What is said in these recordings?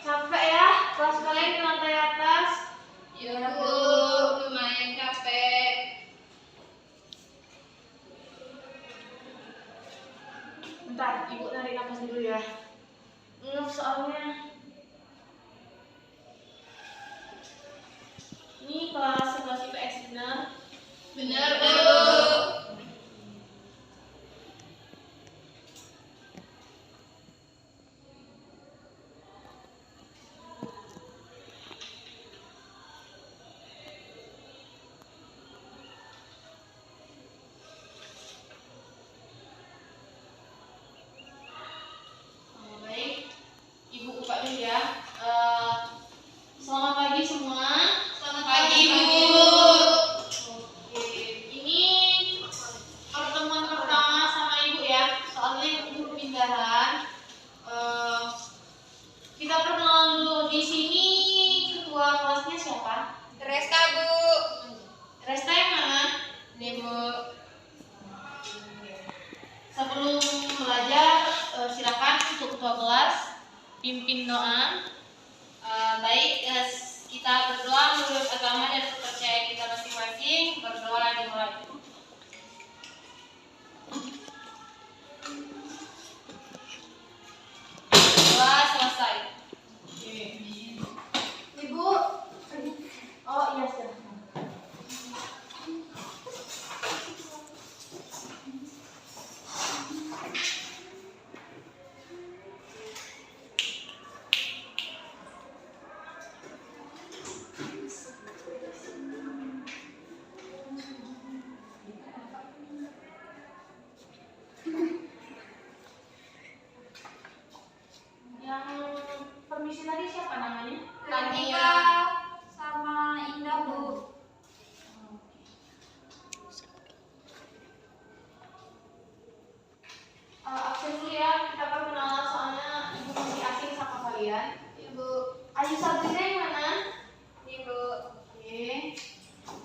Capek ya, kelas kalian di lantai atas? Ya Bu, lumayan capek. Bentar, Ibu narik napas dulu ya. Soalnya ini kelas 11 IPS benar? Benar Bu. Baik, Ibu buka dulu ya. Selamat pagi semua. Selamat pagi Bu. Oke, ini pertemuan pertama sama Ibu ya. Soalnya Ibu pindahan. Kita perkenalan dulu. Di sini ketua kelasnya siapa? Resta Bu. Resta yang mana? Nih Bu. Sebelum belajar, silakan untuk ketua kelas pimpin doa. Baik, kita berdoa menurut agama dan kepercayaan kita masing-masing. Berdoa dimulai. Doa selesai. Ibu, oh iya silahkan. Yang permisi tadi siapa namanya? Rantika sama Indah Bu. Absen dulu ya, kita perkenalan soalnya Ibu masih asing sama kalian. Ibu. Ayu Sabrina yang mana? Nih Bu. Oke.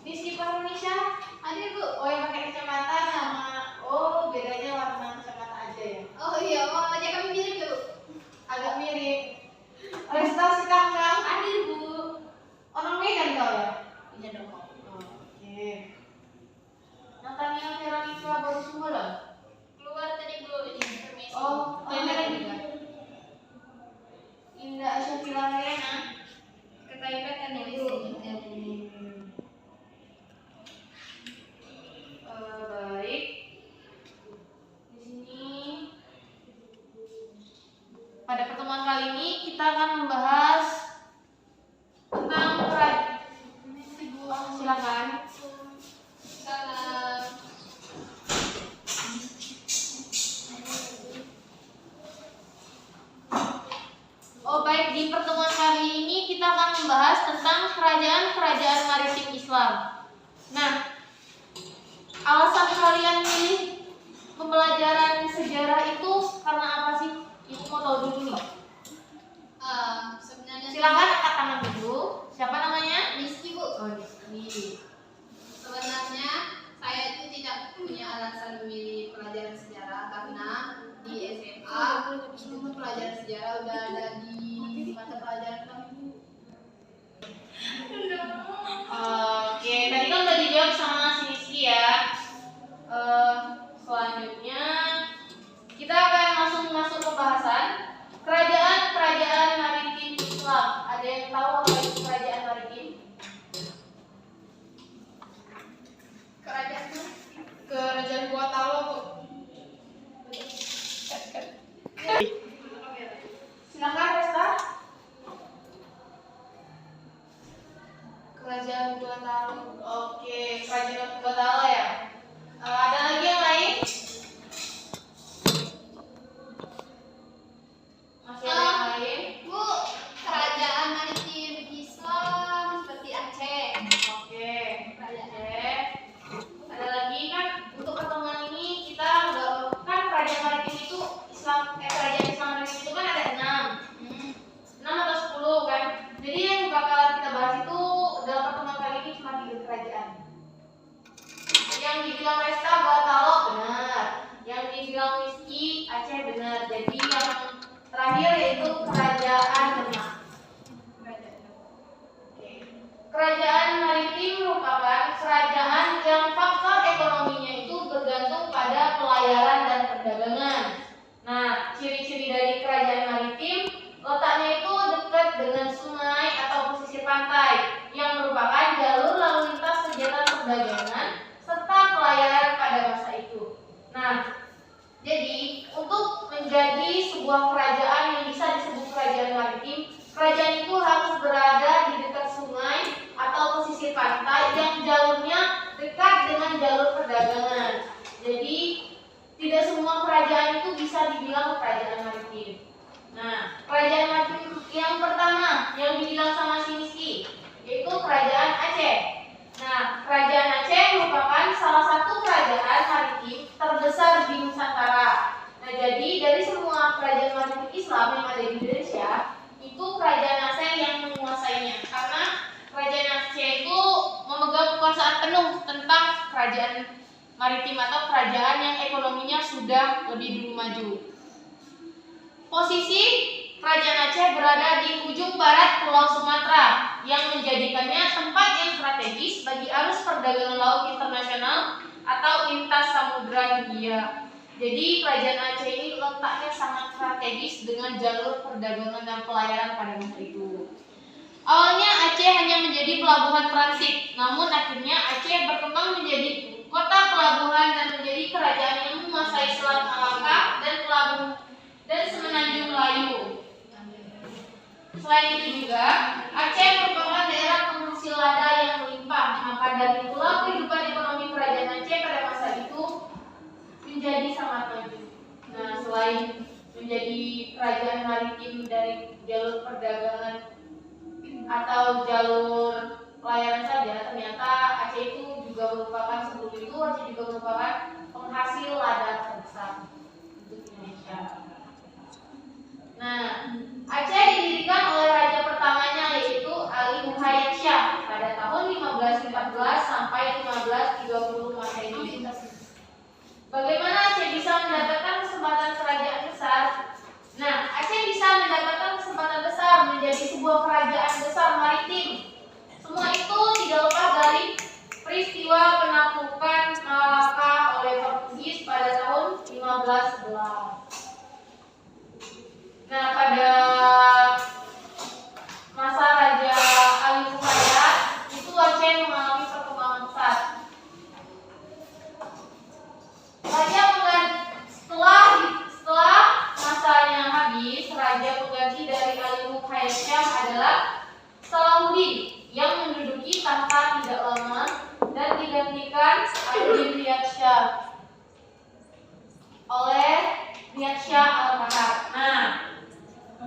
Rizky Parunisha, ada Bu? Oh yang pakai kacamata sama, oh bedanya warna kacamata aja ya? Oh iya, mau aja kami mirip Bu. Agak mirip. Resta Sikanggang, Hadir Bu. orang Medan kau ya? Iya dong. Oke. Natania Veronica baru Sumbolon? Keluar tadi Bu, ini permisi. Oh, Toilet ini. juga. Indah Syafila Helena. Ke toilet kan ya Bu. Baik. Di sini pada pertemuan kali ini kita akan membahas tentang silakan. Salam. Oh baik, di pertemuan kali ini kita akan membahas tentang kerajaan-kerajaan maritim Islam. Nah, alasan kalian milih pembelajaran sejarah itu karena apa sih? Ibu mau tahu dulu nih. Sebenarnya Silakan angkat tangan dulu. Siapa namanya? Rizky Bu. Oh, Rizky. Sebenarnya saya itu tidak punya alasan memilih pelajaran sejarah karena di SMA itu pelajaran sejarah udah ada di mata pelajaran kami Bu. Oke, tadi kan udah dijawab sama si Rizky ya. Selanjutnya kita akan langsung masuk ke bahasan kerajaan-kerajaan maritim Islam. Ada yang tahu apa itu kerajaan maritim? Kerajaan Gua Talo Bu. Silakan Resta. Kerajaan Gua dibilang Resta Gotalo benar, yang dibilang Rizky Aceh benar. Jadi yang terakhir yaitu Kerajaan Demak. Kerajaan maritim merupakan kerajaan yang faktor ekonominya itu bergantung pada pelayaran dan perdagangan. Nah, ciri-ciri dari kerajaan maritim, letaknya itu dekat dengan sungai atau pesisir pantai yang merupakan jalur lalu lintas kegiatan perdagangan serta pelayaran pada masa itu. Nah, jadi untuk menjadi sebuah kerajaan yang bisa disebut kerajaan maritim, kerajaan itu harus berada di dekat sungai atau pesisir pantai yang jalurnya dekat dengan jalur perdagangan. Jadi tidak semua kerajaan itu bisa dibilang kerajaan maritim. Nah, kerajaan maritim yang pertama yang dibilang sama si Rizky yaitu kerajaan Aceh. Nah, kerajaan Aceh merupakan salah satu kerajaan maritim terbesar di Nusantara. Nah, jadi dari semua kerajaan maritim Islam yang ada di Indonesia, itu kerajaan Aceh yang menguasainya. Karena kerajaan Aceh itu memegang kekuasaan penuh tentang kerajaan maritim atau kerajaan yang ekonominya sudah lebih dulu maju. Posisi kerajaan Aceh berada di ujung barat Pulau Sumatera yang menjadikannya tempat yang strategis bagi arus perdagangan laut internasional atau lintas samudra Hindia. Jadi kerajaan Aceh ini letaknya sangat strategis dengan jalur perdagangan dan pelayaran pada masa itu. Awalnya Aceh hanya menjadi pelabuhan transit, namun akhirnya Aceh berkembang menjadi kota pelabuhan dan menjadi kerajaan yang menguasai Selat Malaka dan Semenanjung Melayu. Selain itu juga, Aceh merupakan daerah penghasil lada yang melimpah. Maka dari itulah kehidupan ekonomi kerajaan Aceh pada masa itu menjadi sangat maju. Nah, selain menjadi kerajaan maritim dari jalur perdagangan atau jalur pelayaran saja, ternyata Aceh itu juga merupakan sebelum itu Aceh juga merupakan penghasil lada terbesar untuk Indonesia. Nah, Aceh didirikan oleh raja pertamanya yaitu Ali Muhayyad Shah pada tahun 1514 sampai 1530 Masehi. Bagaimana Aceh bisa mendapatkan kesempatan kerajaan besar? Nah, Aceh bisa mendapatkan kesempatan besar menjadi sebuah kerajaan besar maritim. Semua itu tidak lepas dari peristiwa penaklukan Malaka oleh Portugis pada tahun 1511. Nah, pada masa Raja Ali Muhayyad itu Aceh mengalami perkembangan pesat. Setelah masanya habis, raja pengganti dari Ali Muhayyad Shah adalah Salahuddin yang menduduki tahta tidak lama dan digantikan Ali Riyad Shah oleh Riyad Shah Al-Kahar. Nah,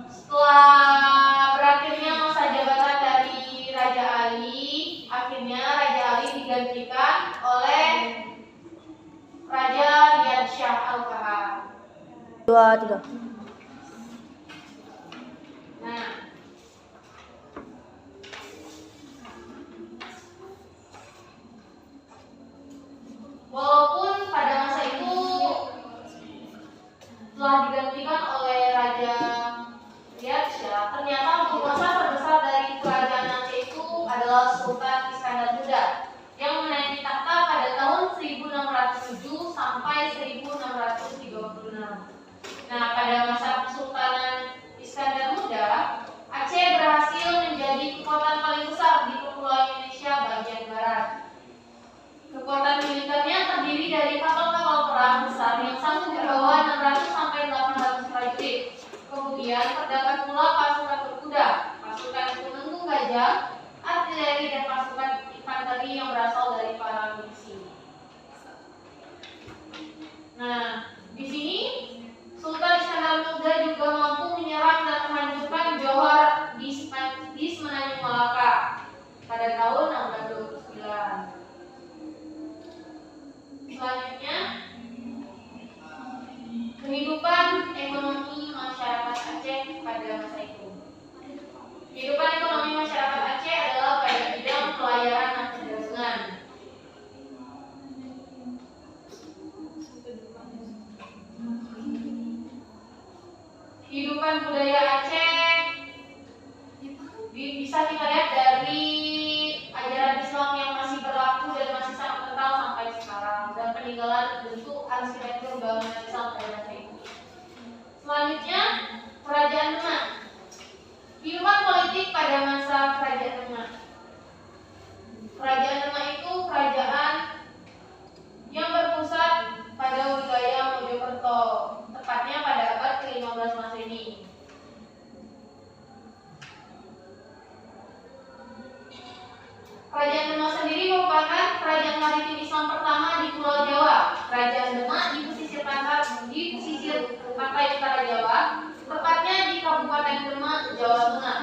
setelah berakhirnya masa jabatan dari Raja Ali, akhirnya Raja Ali digantikan oleh Raja Riyad Shah Al-Kahar. 2, 3. Nah, walaupun pada masa itu telah digantikan oleh Raja Riyad Shah, ternyata penguasa terbesar dari kerajaan Aceh itu adalah Sultan Iskandar Muda yang menaiki tahta pada tahun 1607 sampai 1636. Nah, pada masa Kesultanan Iskandar Muda, Aceh berhasil menjadi kekuatan paling besar di Kepulauan Indonesia bagian barat. Kekuatan militernya terdiri dari kapal-kapal perang besar yang sanggup membawa 600 sampai 800 prajurit. Kemudian terdapat pula pasukan berkuda, pasukan penunggung gajah, artileri dan pasukan infanteri yang berasal dari para milisi. Nah, di sini Sultan Iskandar Muda juga mampu menyerang dan menghancurkan Johor di Semenanjung Malaka pada tahun 1629. Selanjutnya, kehidupan ekonomi masyarakat Aceh pada masa itu. Kehidupan ekonomi masyarakat Aceh adalah pada bidang pelayaran dan perdagangan. peninggalan bentuk arsitektur bangunan Islam pada masa itu. Selanjutnya, Kerajaan Demak. Kehidupan politik pada masa Kerajaan Demak. Kerajaan Demak itu kerajaan yang berpusat pada wilayah Mojokerto, tepatnya pada abad ke-15 Masehi. Kerajaan Demak sendiri merupakan kerajaan maritim Islam pertama di Pulau Jawa. Kerajaan Demak di pesisir pantai utara Jawa, tepatnya di Kabupaten Demak, Jawa Tengah.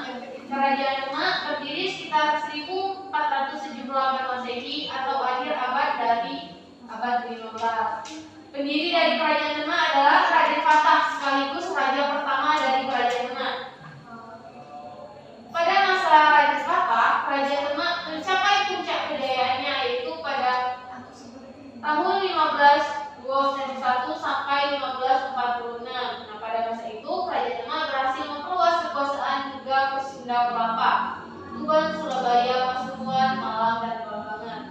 Kerajaan Demak berdiri sekitar 1478 Masehi atau akhir abad dari abad ke-15. Pendiri dari Kerajaan Demak adalah Raden Fatah, sekaligus raja pertama dari Kerajaan Demak. Pada masa Raden Fatah, Kerajaan Demak mencapai puncak kejayaannya yaitu pada tahun 1521 sampai 1546. Nah, pada masa itu Kerajaan Demak berhasil memperluas kekuasaan hingga ke Sunda Kelapa, Tuban, Surabaya, Pasuruan, Malang, dan Blambangan.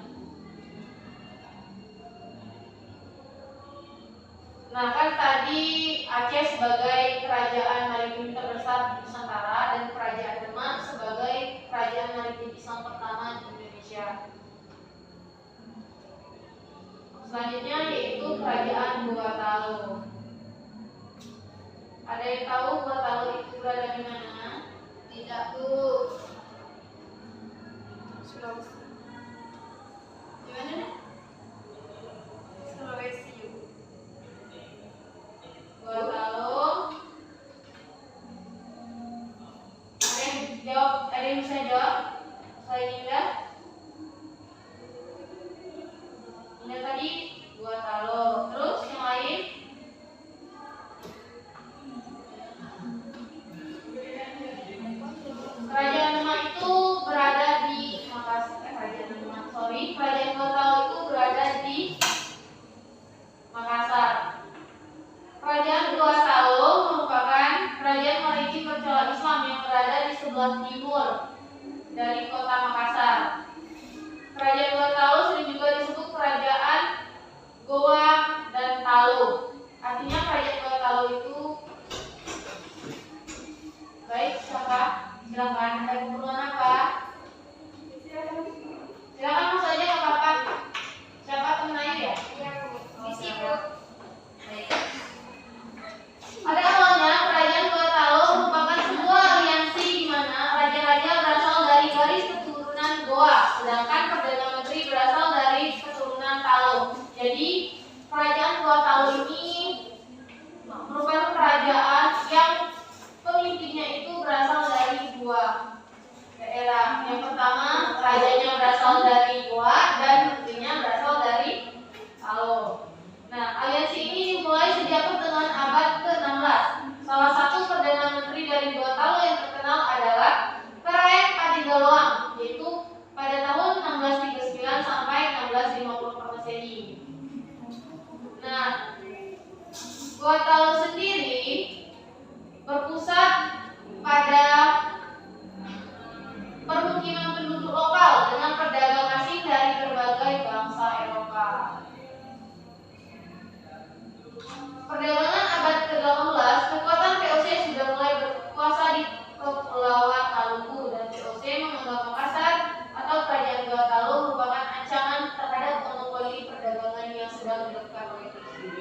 Nah, kan tadi Aceh sebagai kerajaan maritim terbesar di Nusantara dan Kerajaan Demak sebagai kerajaan maritim Islam pertama di Indonesia. Selanjutnya yaitu Kerajaan Gua Talu. Ada yang tahu Gua Talu itu berada di mana? Tidak, Bu. Sulawesi. Di mana nih? Sulawesi. Gua Talu. Ada yang jawab? Ada yang bisa jawab? Selain Indah? Indah tadi Gua Talu. Terus yang lain? Kerajaan Demak itu berada di Kerajaan Gua Talu itu berada di Makassar. Kerajaan Gua Talu merupakan kerajaan maritim bercorak Islam yang berada di sebelah timur dari kota Makassar. Kerajaan Gua Talu sering juga disebut Kerajaan Goa dan Talu. Artinya Kerajaan Gua Talu itu baik, siapa? Silakan, ada keperluan apa? Silakan masuk aja, nggak apa-apa. Siapa teman air ya? Misi, Bu. Baik. Pada awalnya Kerajaan Gua Talu merupakan sebuah aliansi di mana raja-raja berasal dari garis keturunan Goa, sedangkan perdana menteri berasal dari keturunan Talu. Jadi Kerajaan Gua Talu ini merupakan kerajaan yang pemimpinnya itu berasal dari dua daerah. Yang pertama, rajanya berasal dari Goa dan menterinya berasal dari Talu. Nah, aliansi ini dimulai sejak pertengahan abad ke-16. Salah satu perdana menteri dari Gua Talu yang terkenal adalah Karaeng Patigaloang, yaitu pada tahun 1639 sampai 1650 Masehi. Nah, Gua Talu sendiri berpusat pada permukiman penduduk lokal dengan pedagang asing dari berbagai bangsa Eropa. Perdagangan abad ke-18, kekuatan VOC sudah mulai berkuasa di Kepulauan Maluku dan VOC menganggap Makassar atau Kerajaan Gua Talu merupakan ancaman terhadap monopoli perdagangan yang sedang dilakukan oleh tersebut.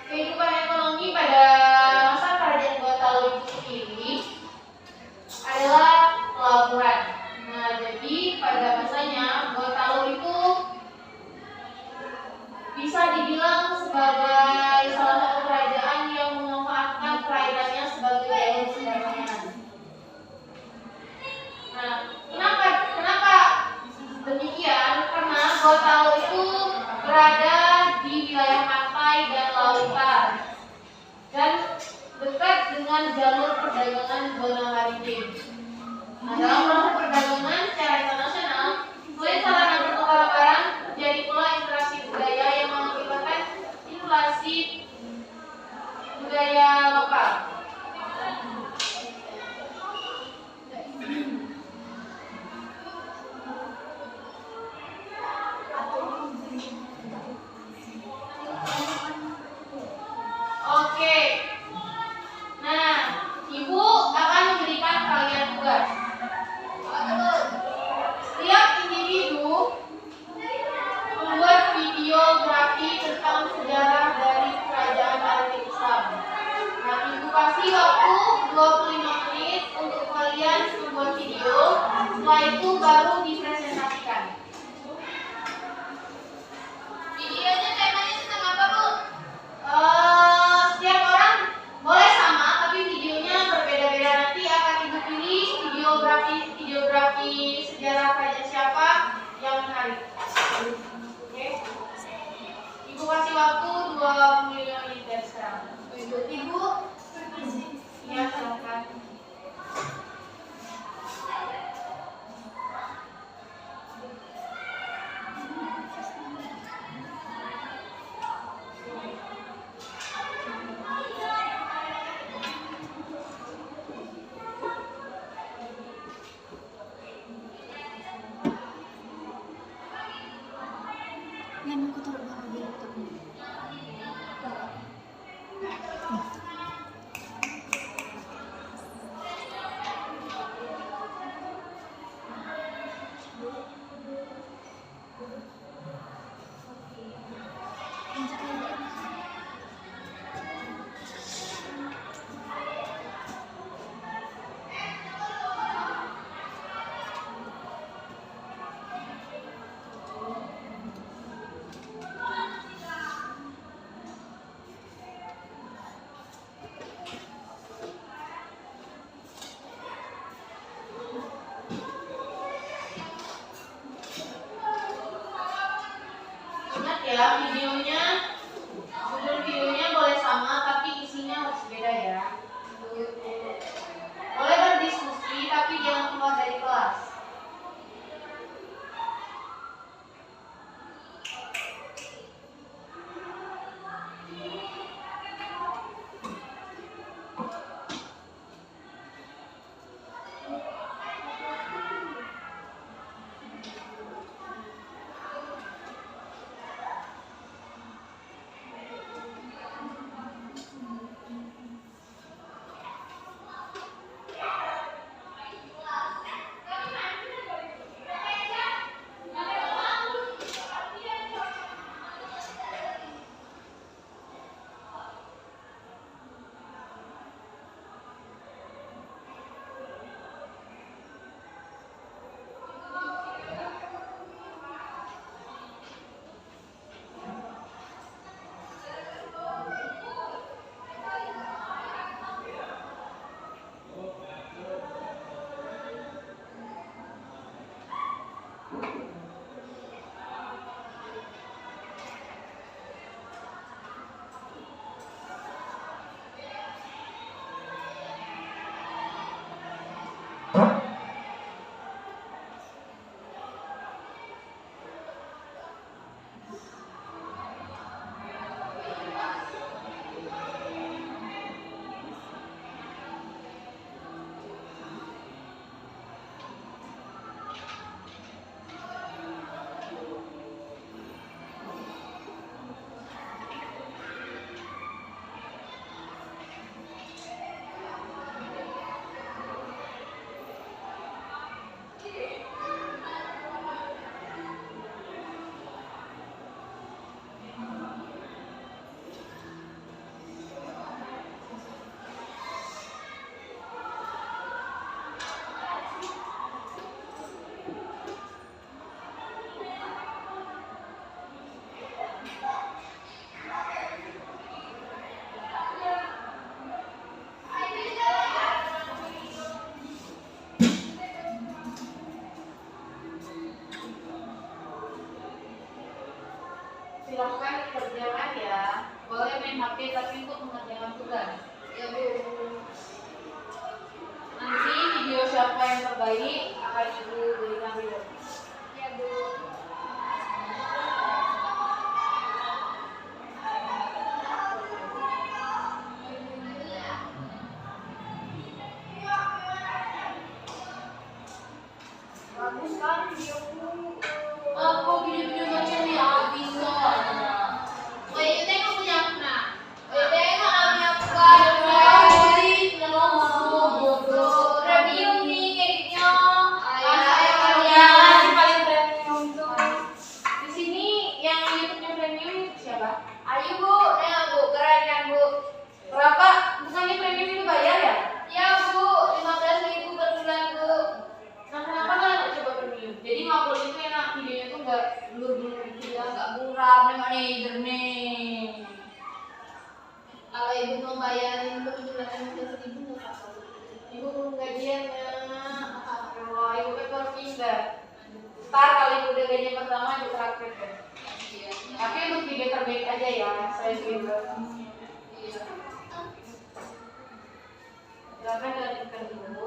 Kehidupan ekonomi pada masa Kerajaan Gua Talu itu sendiri adalah pelabuhan. Nah, jadi pada masanya Gua Talu itu bisa dibilang sebagai salah satu kerajaan yang memanfaatkan perairannya sebagai jalur perdagangan. Nah, kenapa demikian? Karena Gua Talu itu berada di wilayah pantai dan lautan dan dekat dengan jalur perdagangan zona maritim. Nah, dalam proses perdagangan secara internasional, selain sarana bertukar barang, terjadi pula interaksi budaya yang mengakibatkan inflasi budaya lokal. Yan aku taruh bahagia laptopnya. Ingat ya, judul videonya boleh sama tapi isinya harus beda ya. Boleh berdiskusi tapi jangan keluar dari kelas. Silahkan dikerjakan ya. Boleh main HP tapi untuk mengerjakan tugas. Ya Bu. Nanti video siapa yang terbaik akan Ibu berikan video. Ya Bu. Bagus kan videoku? Aku video-video macam ni habis kok. Oh iya tengok punya aku nak. Tengok kami apa kali premium nih editnya. Kalian paling premium tuh. Di sini yang YouTube-nya premium siapa? Ayo Bu, tengok Bu, keren kan Bu? Berapa? Bukannya premium itu bayar ya? Ya Bu, 15.000 per bulan Bu. Nah, kenapa kalian nggak coba premium? Jadi ngupload itu enak, videonya tuh nggak blur-blur gitu ya, nggak buram, nengok nih, jernih. Kalau Ibu mau bayarin per bulan 15.000 nggak apa-apa. Ibu belum gajian ya. Alhamdulillah, ibu kan baru pindah. Ntar kalau ibu udah gajian pertama, ibu terakhir deh. Iya. Tapi untuk video terbaik aja ya, saya juga. Iya. Silakan lanjutkan dulu.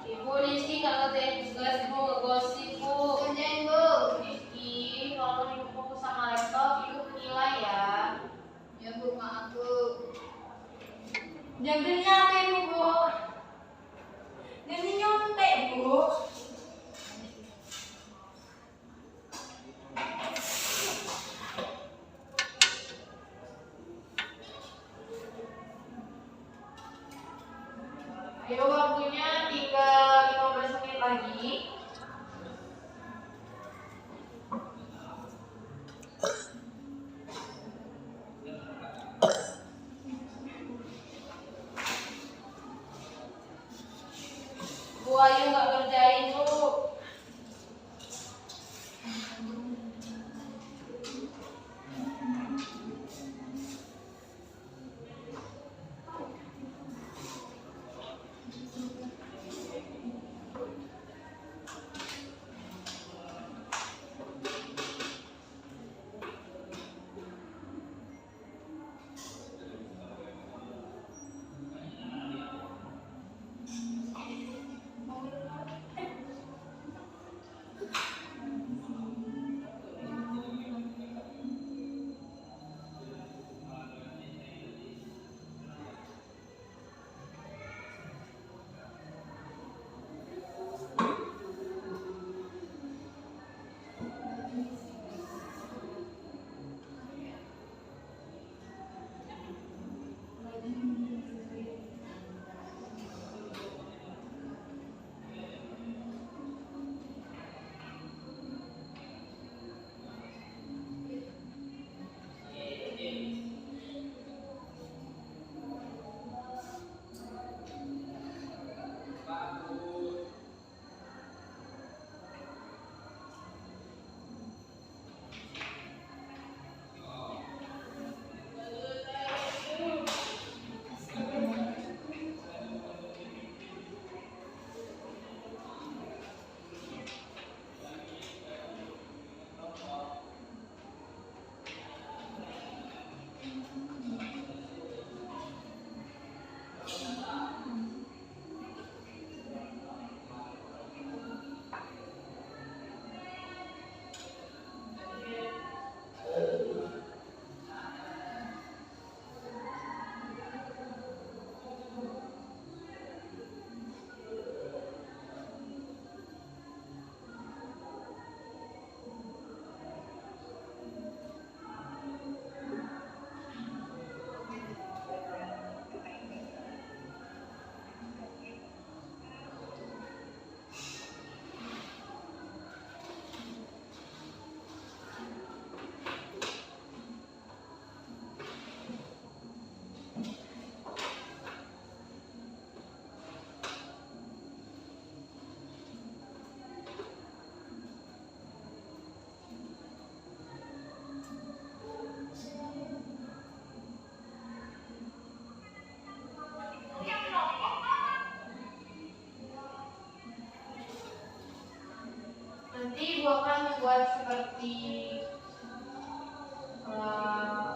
Ibu Rizky kalau tugas ibu ngegosip bu. Kerjain Bu. Rizky kalau ibu fokus sama laptop ibu menilai ya. Ya Bu, maaf Bu. Jambilnya apa ibu bu? Ini nyontek bu. Ayo waktunya tinggal 15 menit lagi. di eh,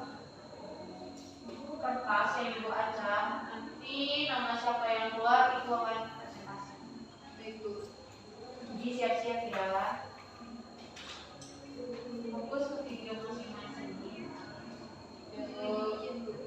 kertas yang ibu acak, nanti nama siapa yang keluar itu akan presentasi. Baik Bu. Jadi siap-siap ya. Fokus ke video masing-masing. Izin Bu.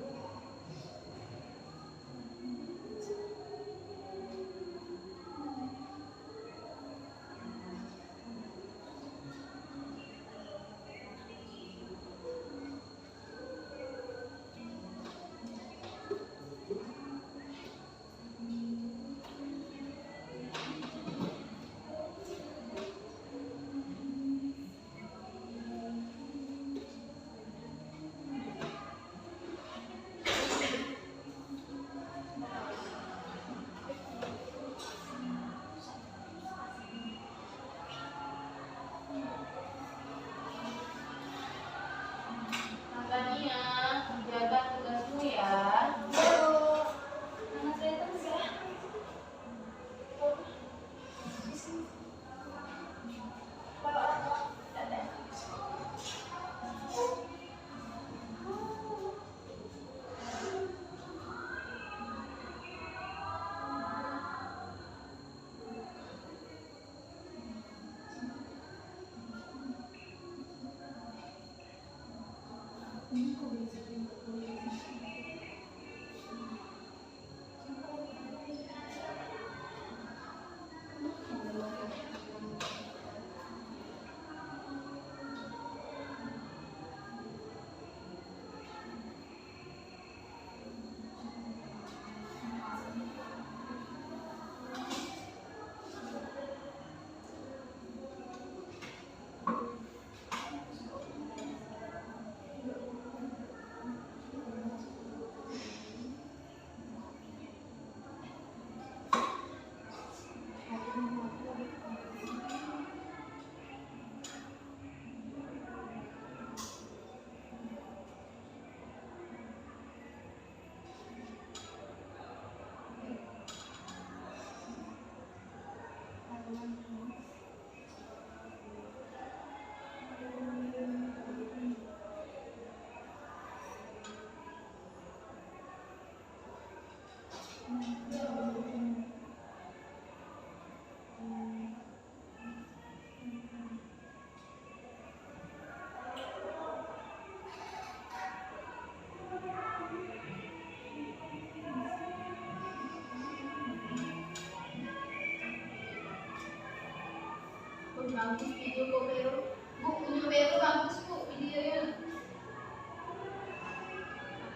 Natania, jaga tugasmu ya. Nama saya Tengah. Bagus video kok Vero. Bu, punya Vero bagus Bu videonya.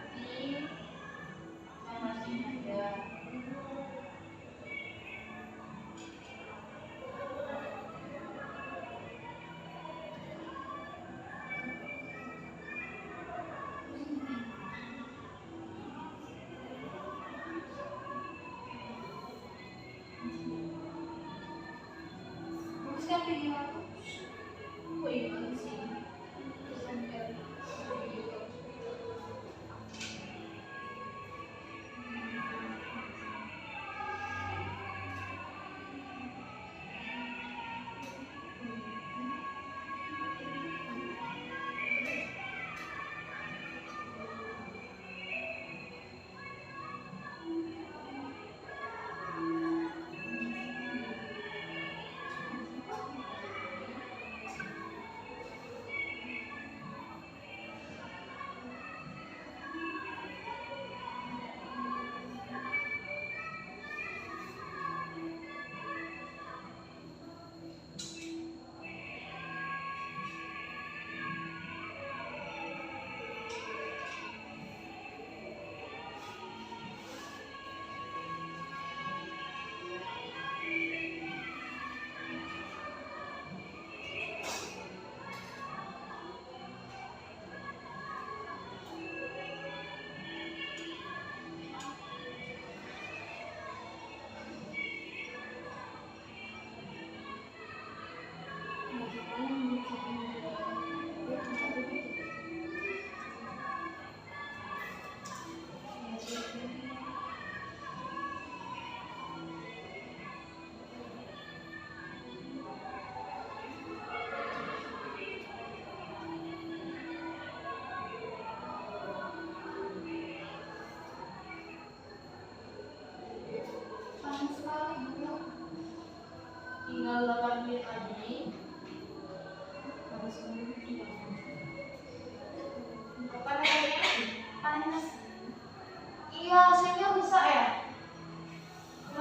Nanti saya masih ada. Bagus kan video aku?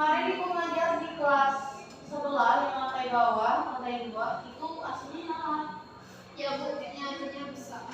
kemarin ibu ngajar di kelas sebelah yang lantai bawah, lantai 2 itu aslinya nyala. Ya Bu, kayaknya akhirnya besar.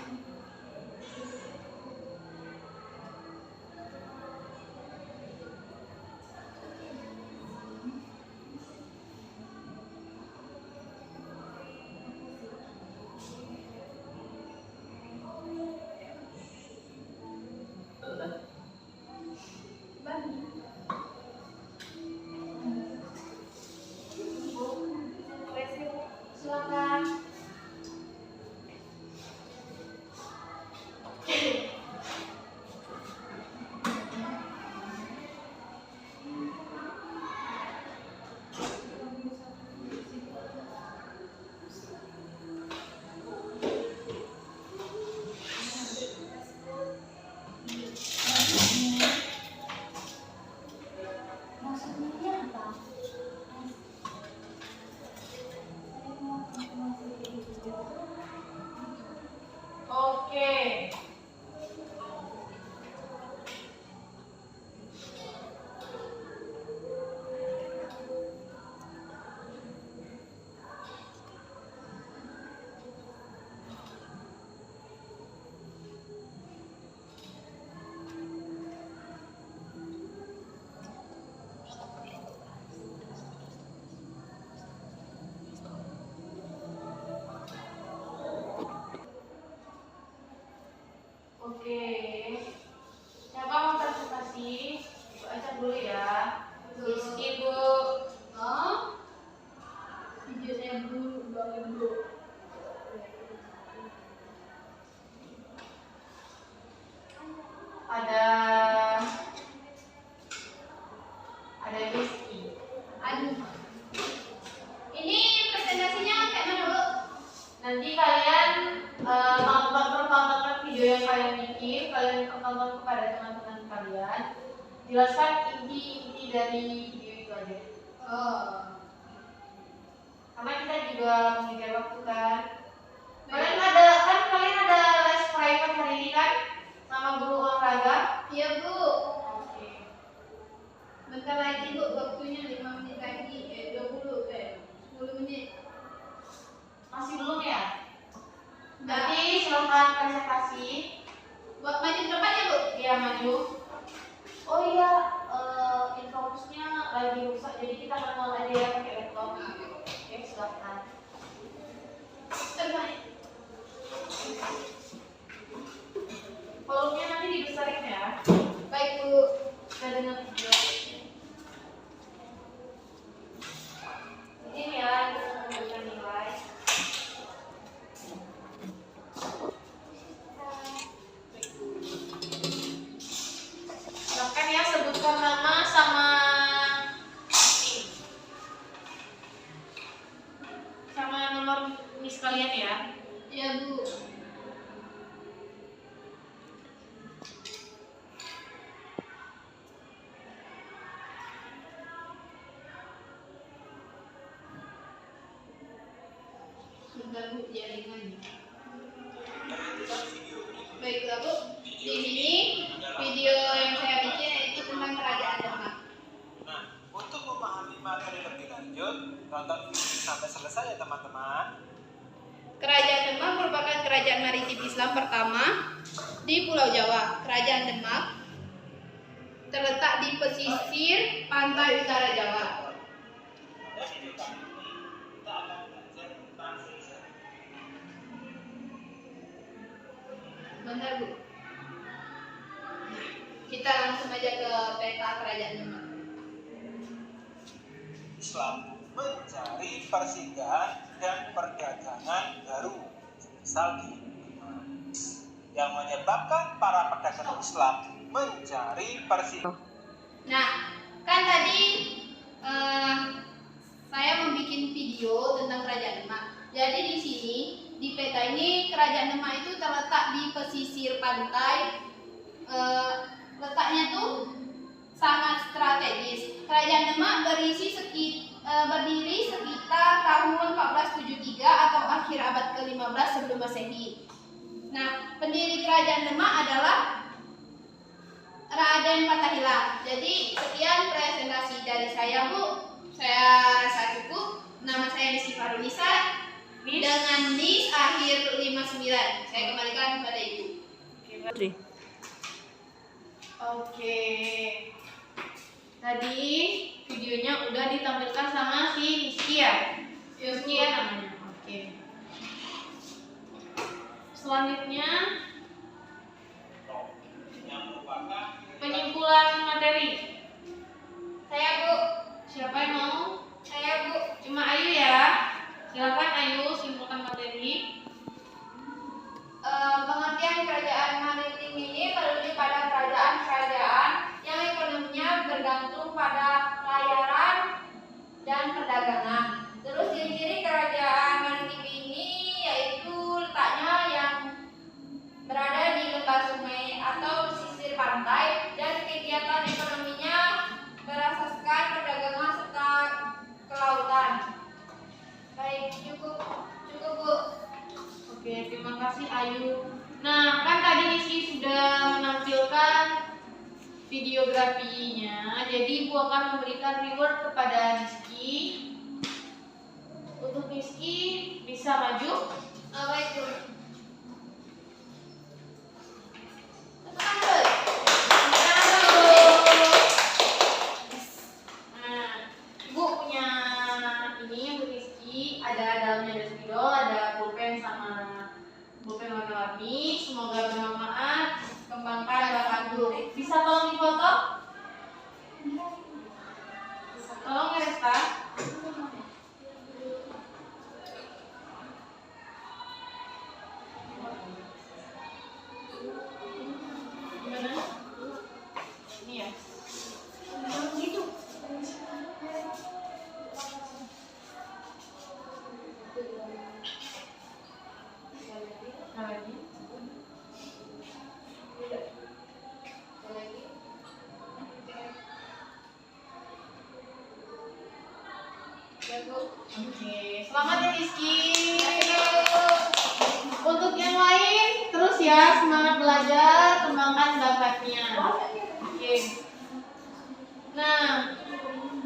Silakan. Maksudnya apa? Oke. Oke. Siapa mau presentasi? Ibu ajak dulu ya. Rizky, Bu. Oh, video saya dulu banget dulu. Ada Rizky. Aduh. Ini presentasinya kayak mana Bu? Nanti kalian tonton video yang kalian bikin, kalian tonton kepada teman-teman kalian. Jelaskan inti dari video itu aja. Oh. Karena kita juga mengejar waktu kan. Kalian ada les private hari ini kan? Sama guru olahraga? Iya Bu. Oke. Bentar lagi Bu, waktunya 5 menit lagi. 20 10 menit. Masih belum ya? Udah. Nanti silakan presentasi. Buat maju ke depan ya Bu? Iya maju. Oh iya, infobusnya lagi rusak, jadi kita manual aja ya pakai laptop. Oke, silakan. Volumenya nanti dibesarin ya. Baik Bu. Kita dengar video. Ini ya, kita memberikan nilai. Silakan ya, sebutkan nama sama nomor miss kalian ya. Iya Bu. Bentar Bu, jaringannya. Baiklah Bu, di sini video yang saya bikin itu tentang kerajaan Demak. Nah, untuk memahami materi lebih lanjut, tonton video sampai selesai ya teman-teman. Kerajaan Demak merupakan kerajaan maritim Islam pertama di Pulau Jawa. Kerajaan Demak terletak di pesisir pantai utara Jawa. Bentar Bu. Kita langsung aja ke peta kerajaan Demak. Islam mencari persinggahan dan perdagangan baru misal di Demak, yang menyebabkan para pedagang Islam mencari persinggahan. Nah, kan tadi saya membuat video tentang kerajaan Demak. Jadi di sini di peta ini kerajaan Demak itu terletak di pesisir pantai. Letaknya tuh sangat strategis. Kerajaan Demak berdiri sekitar tahun 1473 atau akhir abad ke-15 sebelum Masehi. Nah, pendiri kerajaan Demak adalah Raden Fathahillah. Jadi sekian presentasi dari saya, Bu. Saya rasa cukup. Nama saya Rizky Farunisa dengan NIS akhir 59. Saya kembalikan kepada Ibu. Oke. Tadi videonya udah ditampilkan sama si Rizky ya? Rizky ya namanya. Oke. Selanjutnya penyimpulan materi. Saya, Bu. Siapa yang mau? Saya, Bu. Cuma Ayu ya. Silakan Ayu simpulkan materi. Pengertian kerajaan maritim ini merujuk pada kerajaan-kerajaan yang ekonominya bergantung pada pelayaran dan perdagangan. Terus ciri-ciri kerajaan maritim ini yaitu letaknya yang berada di lembah sungai atau pesisir pantai dan kegiatan ekonominya berasaskan perdagangan serta kelautan. Baik, cukup Bu. Oke, terima kasih Ayu. Nah, kan tadi Rizky sudah menampilkan videografinya. Jadi Ibu akan memberikan reward kepada Rizky. Untuk Rizky bisa maju. Baik, Bu. Nah, Ibu punya ini untuk Rizky. Ada dalamnya ada spidol, ada pulpen sama pulpen warna-warni. Semoga bermanfaat. Kembangkan bakat Bu. Bisa tolong difoto? Tolong ya Resta. Gimana? Ini ya. Lagi. Ya, Bu. Oke, selamat ya Rizky. Untuk yang lain, terus ya semangat belajar, kembangkan bakatnya. Oke. Nah,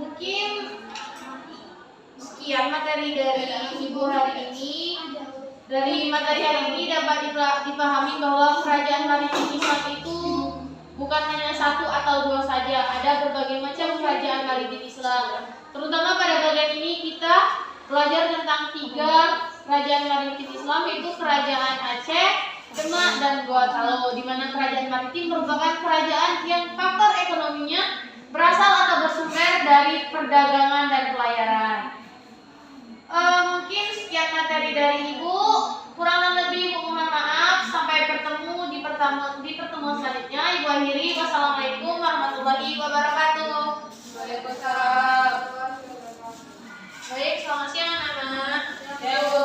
mungkin sekian materi dari Ibu hari ini. Dari materi hari ini dapat dipahami bahwa kerajaan maritim Islam itu bukan hanya satu atau dua saja, ada berbagai macam kerajaan maritim Islam. Terutama pada bagian ini kita belajar tentang 3 kerajaan maritim Islam, yaitu kerajaan Aceh, Demak, dan Gorontalo, di mana kerajaan maritim merupakan kerajaan yang faktor ekonominya berasal atau bersumber dari perdagangan dan pelayaran. Mungkin sekian materi dari Ibu. Kurang dan lebih mohon maaf. Sampai bertemu di pertemuan selanjutnya. Ibu akhiri. Wassalamualaikum warahmatullahi wabarakatuh. Waalaikumsalam. Baik, selamat siang anak-anak. Ya, Bu.